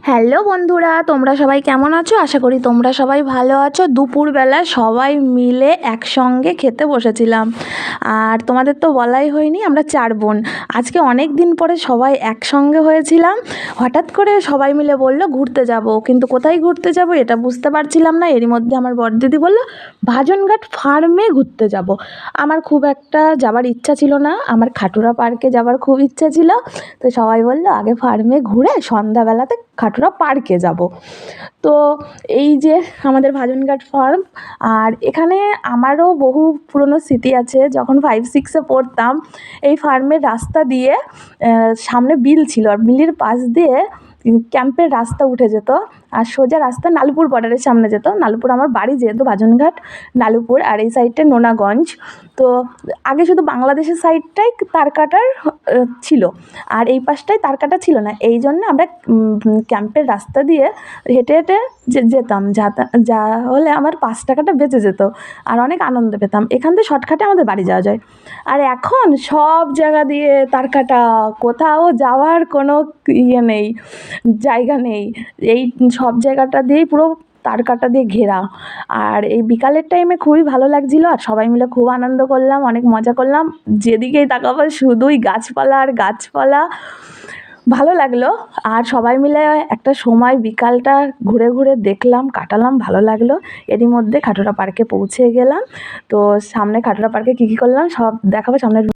Hello বন্ধুরা, তোমরা সবাই কেমন আছো? আশা করি তোমরা সবাই ভালো আছো। দুপুরবেলা সবাই মিলে একসঙ্গে খেতে বসেছিলাম। আর তোমাদের তো বলাই হয়নি, আমরা 4 বোন। আজকে অনেক দিন পরে সবাই একসঙ্গে হয়েছিলাম। হঠাৎ করে সবাই মিলে বলল ঘুরতে যাব, কিন্তু কোথায় ঘুরতে যাব এটা বুঝতে পারছিলাম না। এরই মধ্যে আমার বড়দিদি বলল ভাজনঘাট ফার্মে ঘুরতে যাব। আমার খুব একটা যাবার ইচ্ছা ছিল না, আমার খাটুরা পার্কে যাবার খুব ইচ্ছা ছিল। তো সবাই বলল আগে ফার্মে ঘুরে সন্ধ্যাবেলাতে খাটুরা পার্কে যাব। তো এই যে আমাদের ভাজনঘাট ফার্ম, আর এখানে আমারও বহু পুরনো স্মৃতি আছে। যখন 5-6-এ পড়তাম, এই ফার্মের রাস্তা দিয়ে সামনে বিল ছিল, আর বিলের পাশ দিয়ে ক্যাম্পের রাস্তা উঠে যেত, আর সোজা রাস্তা নালুপুর বর্ডারের সামনে যেত। নালুপুর আমার বাড়ি, যেহেতু ভাজনঘাট নালুপুর, আর এই সাইডটা নোনাগঞ্জ। তো আগে শুধু বাংলাদেশের সাইডটাই তার কাটার ছিল, আর এই পাশটায় তার কাটা ছিল না। এই জন্য আমরা ক্যাম্পের রাস্তা দিয়ে হেঁটে হেঁটে যেতাম, যা হলে আমার 5 টাকাটা বেঁচে যেত, আর অনেক আনন্দ পেতাম। এখান থেকে শর্টকাটে আমাদের বাড়ি যাওয়া যায়। আর এখন সব জায়গা দিয়ে তার কাটা, কোথাও যাওয়ার কোনো ইয়ে নেই, জায়গা নেই। এই সব জায়গাটা দিয়েই পুরো তার কাটা দিয়ে ঘেরা। আর এই বিকালের টাইমে খুবই ভালো লাগছিল, আর সবাই মিলে খুব আনন্দ করলাম, অনেক মজা করলাম। যেদিকেই তাকাবো শুধুই গাছপালা আর গাছপালা, ভালো লাগলো। আর সবাই মিলে একটা সময় বিকালটা ঘুরে ঘুরে দেখলাম, কাটালাম, ভালো লাগলো। এরই মধ্যে খাটুরা পার্কে পৌঁছে গেলাম। তো সামনে খাটুরা পার্কে কী কী করলাম সব দেখাবো সামনের